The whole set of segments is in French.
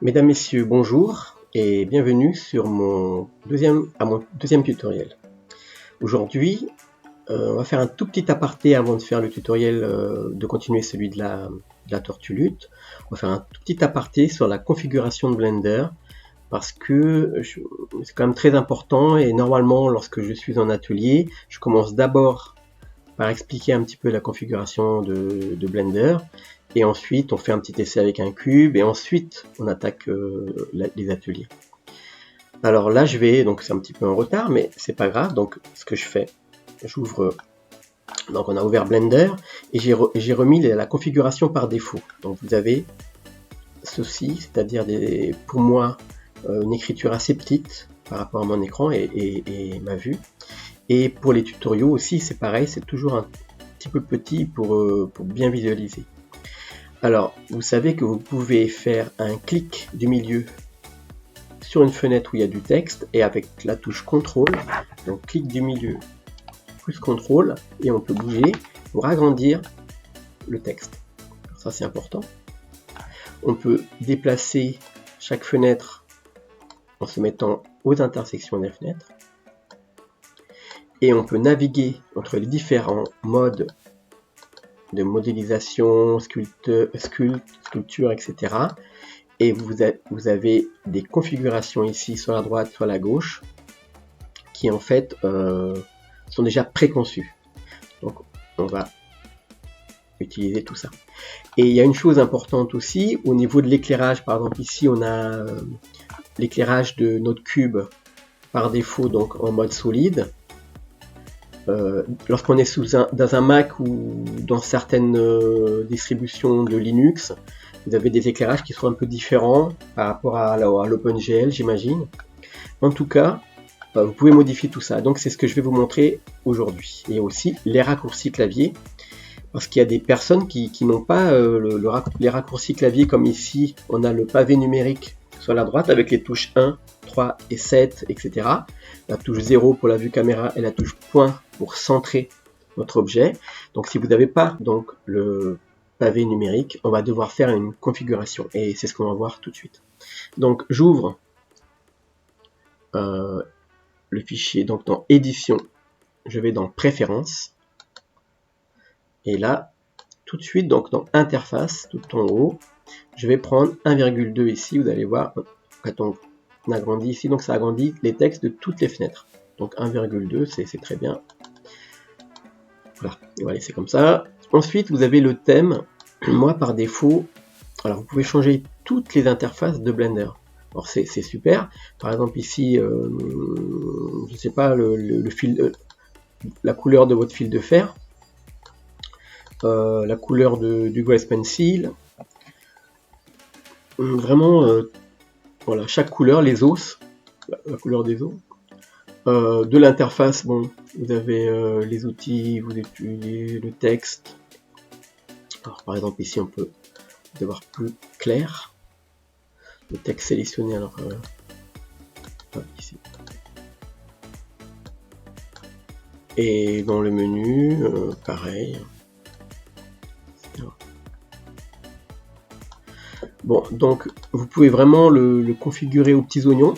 Mesdames, Messieurs, bonjour et bienvenue sur mon deuxième tutoriel. Aujourd'hui, on va faire un tout petit aparté avant de faire le tutoriel, de continuer celui de la tortue lutte. On va faire un tout petit aparté sur la configuration de Blender parce que c'est quand même très important et normalement lorsque je suis en atelier, je commence d'abord par expliquer un petit peu la configuration de Blender. Et ensuite, on fait un petit essai avec un cube, et ensuite, on attaque les ateliers. Alors là, donc c'est un petit peu en retard, mais c'est pas grave. Donc, ce que je fais, j'ouvre. Donc, on a ouvert Blender, et j'ai remis la configuration par défaut. Donc, vous avez ceci, c'est-à-dire pour moi, une écriture assez petite par rapport à mon écran et ma vue. Et pour les tutoriaux aussi, c'est pareil, c'est toujours un petit peu petit pour bien visualiser. Alors, vous savez que vous pouvez faire un clic du milieu sur une fenêtre où il y a du texte et avec la touche CTRL, donc clic du milieu plus CTRL, et on peut bouger pour agrandir le texte. Alors ça, c'est important. On peut déplacer chaque fenêtre en se mettant aux intersections des fenêtres. Et on peut naviguer entre les différents modes de modélisation, sculpture, etc. Et vous avez des configurations ici sur la droite, sur la gauche, qui en fait sont déjà préconçues. Donc on va utiliser tout ça. Et il y a une chose importante aussi, au niveau de l'éclairage, par exemple ici on a l'éclairage de notre cube par défaut, donc en mode solide. Lorsqu'on est dans un Mac ou dans certaines distributions de Linux, vous avez des éclairages qui sont un peu différents par rapport à l'OpenGL, j'imagine. En tout cas, vous pouvez modifier tout ça. Donc c'est ce que je vais vous montrer aujourd'hui. Et aussi les raccourcis clavier, parce qu'il y a des personnes qui n'ont pas les raccourcis clavier comme ici. On a le pavé numérique sur la droite avec les touches 1, 3 et 7, etc. La touche 0 pour la vue caméra et la touche point pour centrer notre objet. Donc si vous n'avez pas donc le pavé numérique, on va devoir faire une configuration et c'est ce qu'on va voir tout de suite. Donc j'ouvre le fichier, donc dans édition, je vais dans préférences et là tout de suite donc dans interface tout en haut, je vais prendre 1,2 ici. Vous allez voir quand on agrandit ici, donc ça agrandit les textes de toutes les fenêtres. Donc 1,2 c'est très bien. Voilà, on va laisser comme ça. Ensuite vous avez le thème. Moi par défaut, alors vous pouvez changer toutes les interfaces de Blender. Alors c'est super. Par exemple ici, je sais pas, le fil, la couleur de votre fil de fer, la couleur du Grace Pencil. Vraiment, voilà, chaque couleur, les os, la couleur des os. De l'interface, bon, vous avez les outils, vous utilisez le texte. Alors par exemple ici on peut voir plus clair. Le texte sélectionné, alors ici. Et dans le menu, pareil. Bon, donc vous pouvez vraiment le configurer aux petits oignons.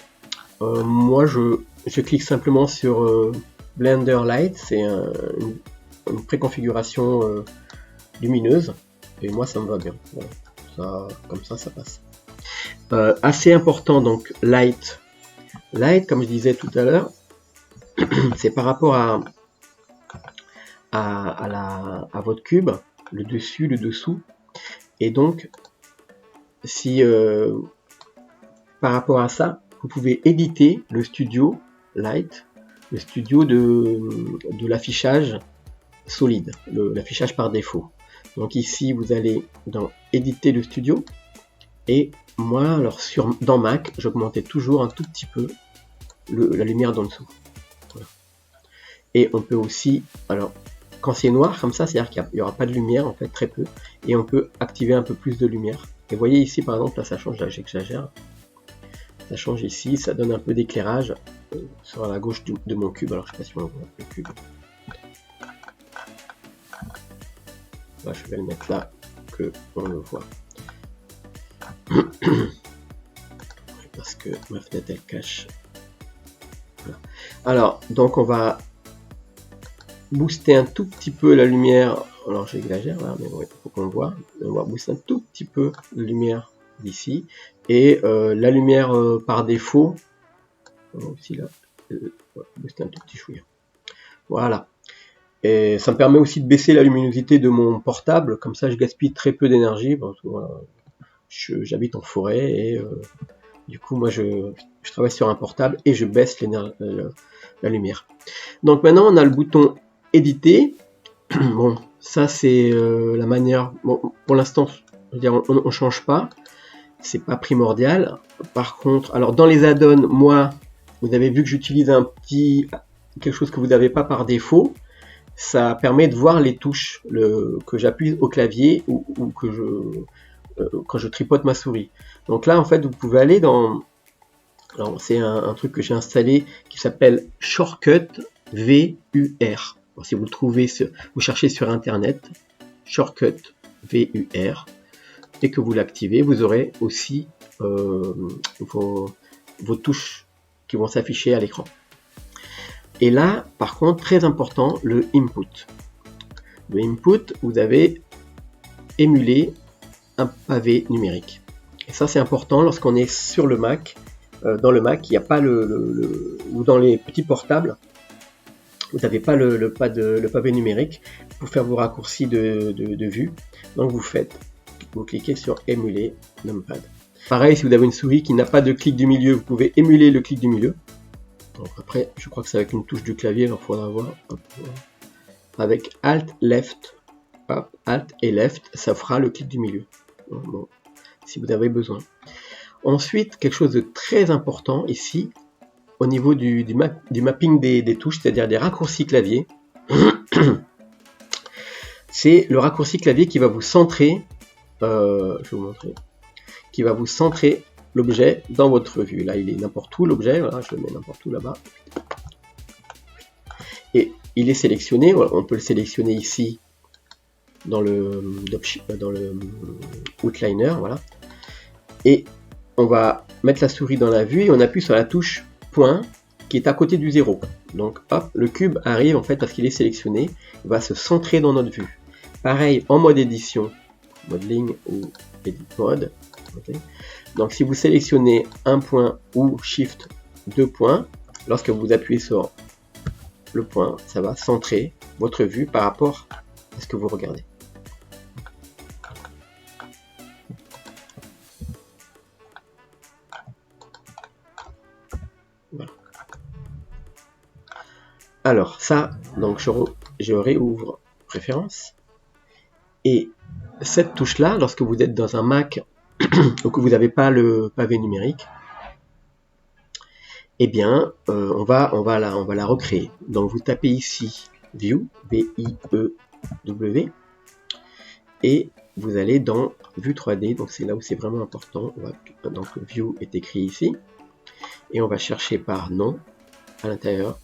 Moi je clique simplement sur Blender Light, c'est une préconfiguration lumineuse, et moi ça me va bien. Voilà. Ça, comme ça passe. Assez important, donc Light, comme je disais tout à l'heure, c'est par rapport à votre cube, le dessus, le dessous, et donc si par rapport à ça, vous pouvez éditer le studio Light, le studio de l'affichage solide, l'affichage par défaut. Donc ici vous allez dans éditer le studio, et moi alors dans Mac j'augmentais toujours un tout petit peu la lumière d'en dessous. Voilà. Et on peut aussi, alors quand c'est noir comme ça, c'est à dire qu'il n'y aura pas de lumière, en fait très peu, et on peut activer un peu plus de lumière. Et vous voyez ici par exemple, là ça change, là j'exagère, ça change ici, ça donne un peu d'éclairage sur la gauche de mon cube. Alors je sais pas si on voit le cube. Là je vais le mettre là, que on le voit. que ma fenêtre elle cache. Voilà. Alors, donc on va booster un tout petit peu la lumière. Alors j'exagère là, mais bon, il faut qu'on le voit. On va booster un tout petit peu la lumière d'ici. Et la lumière par défaut, on va aussi là, booster un tout petit chouïa. Voilà. Et ça me permet aussi de baisser la luminosité de mon portable, comme ça je gaspille très peu d'énergie, parce que voilà, j'habite en forêt et du coup moi je travaille sur un portable et je baisse la lumière. Donc maintenant on a le bouton éditer. Bon, ça c'est la manière, bon, pour l'instant on change pas, c'est pas primordial. Par contre, alors dans les add-ons, moi, vous avez vu que j'utilise quelque chose que vous n'avez pas par défaut. Ça permet de voir les touches que j'appuie au clavier ou que quand je tripote ma souris. Donc là, en fait, vous pouvez aller dans... Alors, c'est un truc que j'ai installé qui s'appelle Shortcut VUR. Alors, si vous le trouvez, vous cherchez sur Internet, Shortcut VUR, et que vous l'activez, vous aurez aussi vos touches qui vont s'afficher à l'écran. Et là, par contre, très important, le input. Le input, vous avez émulé un pavé numérique. Et ça, c'est important lorsqu'on est sur le Mac. Dans le Mac, il n'y a pas ou dans les petits portables, vous n'avez pas le pavé numérique pour faire vos raccourcis de vue. Donc vous cliquez sur émuler numpad. Pareil, si vous avez une souris qui n'a pas de clic du milieu, vous pouvez émuler le clic du milieu. Donc après, je crois que c'est avec une touche du clavier, alors il faudra voir. Hop, avec Alt, Left, hop, Alt et Left, ça fera le clic du milieu. Bon, si vous avez besoin. Ensuite, quelque chose de très important ici, au niveau du mapping des touches, c'est-à-dire des raccourcis clavier, c'est le raccourci clavier qui va vous centrer, je vais vous montrer, qui va vous centrer l'objet dans votre vue. Là, il est n'importe où l'objet, voilà, je le mets n'importe où là-bas. Et il est sélectionné, voilà, on peut le sélectionner ici dans le outliner, voilà. Et on va mettre la souris dans la vue et on appuie sur la touche point qui est à côté du 0. Donc hop, le cube arrive en fait parce qu'il est sélectionné, il va se centrer dans notre vue. Pareil en mode édition, modeling ou edit mode. Okay. Donc si vous sélectionnez un point ou shift 2 points, lorsque vous appuyez sur le point, ça va centrer votre vue par rapport à ce que vous regardez. Voilà. Alors ça, donc je réouvre préférences. Et cette touche-là, lorsque vous êtes dans un Mac ou que vous n'avez pas le pavé numérique, eh bien, on va la recréer. Donc, vous tapez ici View, V-I-E-W, et vous allez dans Vue 3D. Donc, c'est là où c'est vraiment important. Donc, View est écrit ici, et on va chercher par nom à l'intérieur.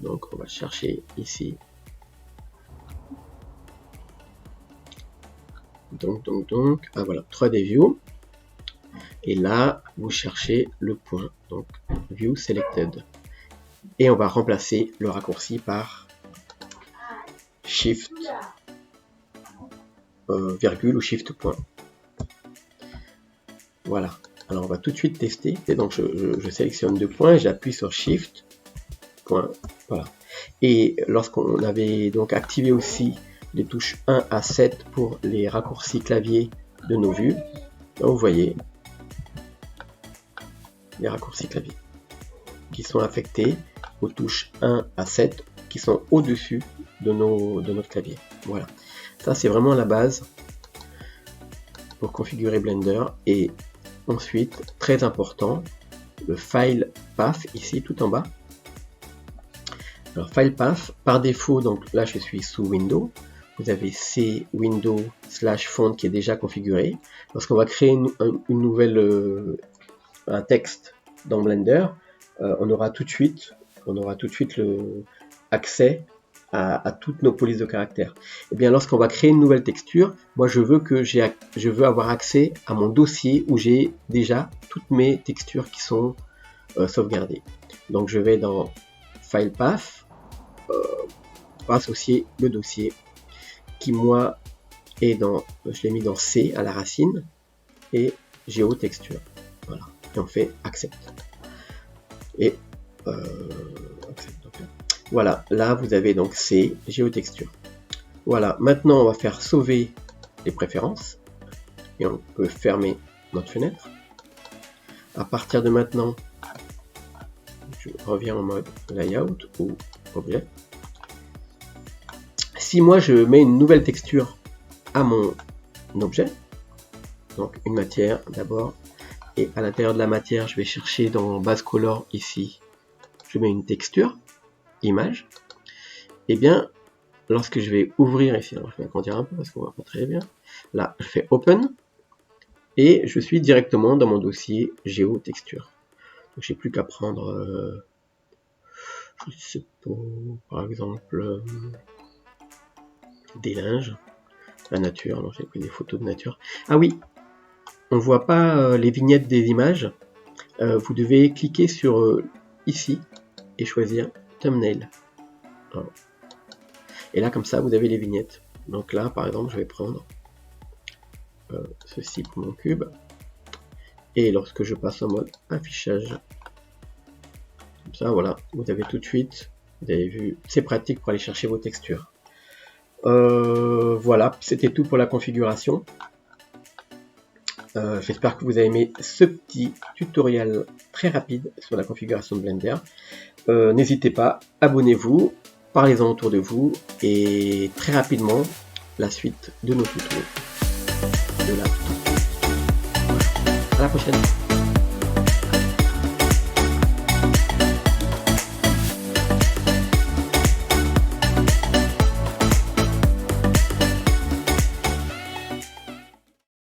Donc, on va chercher ici. Donc, ah voilà, 3D View. Et là, vous cherchez le point, donc View Selected. Et on va remplacer le raccourci par Shift, virgule ou Shift point. Voilà. Alors on va tout de suite tester. Et donc je sélectionne 2 points, j'appuie sur Shift, point. Voilà. Et lorsqu'on avait donc activé aussi les touches 1 à 7 pour les raccourcis clavier de nos vues, donc vous voyez les raccourcis clavier qui sont affectés aux touches 1 à 7 qui sont au-dessus de notre clavier. Voilà, ça c'est vraiment la base pour configurer Blender. Et ensuite, très important, le File Path ici tout en bas. Alors File Path, par défaut, donc là je suis sous Windows, vous avez C Windows /font qui est déjà configuré. Lorsqu'on va créer une nouvelle un texte dans Blender, on aura tout de suite accès à toutes nos polices de caractère. Et bien lorsqu'on va créer une nouvelle texture, moi je veux avoir accès à mon dossier où j'ai déjà toutes mes textures qui sont sauvegardées. Donc je vais dans File Path, pour associer le dossier qui moi est dans, je l'ai mis dans C à la racine et GeoTexture. Voilà, et on fait Accept. Et voilà, là vous avez donc C, GeoTexture. Voilà, maintenant on va faire sauver les préférences et on peut fermer notre fenêtre. À partir de maintenant, je reviens en mode Layout ou Objet. Si moi je mets une nouvelle texture à mon objet, donc une matière d'abord, et à l'intérieur de la matière je vais chercher dans base color ici, je mets une texture, image, et bien lorsque je vais ouvrir ici, alors je vais agrandir un peu parce qu'on voit pas très bien, là je fais Open, et je suis directement dans mon dossier GeoTexture. Donc j'ai plus qu'à prendre, je sais pas, par exemple, des linges, la nature, alors j'ai pris des photos de nature. Ah oui, on ne voit pas les vignettes des images, vous devez cliquer sur ici et choisir Thumbnail. Alors. Et là comme ça vous avez les vignettes. Donc là par exemple je vais prendre ceci pour mon cube, et lorsque je passe en mode affichage, comme ça voilà, vous avez tout de suite, vous avez vu, c'est pratique pour aller chercher vos textures. Voilà, c'était tout pour la configuration. J'espère que vous avez aimé ce petit tutoriel très rapide sur la configuration de Blender. N'hésitez pas, abonnez-vous, parlez-en autour de vous, et très rapidement, la suite de nos tutos. À la prochaine.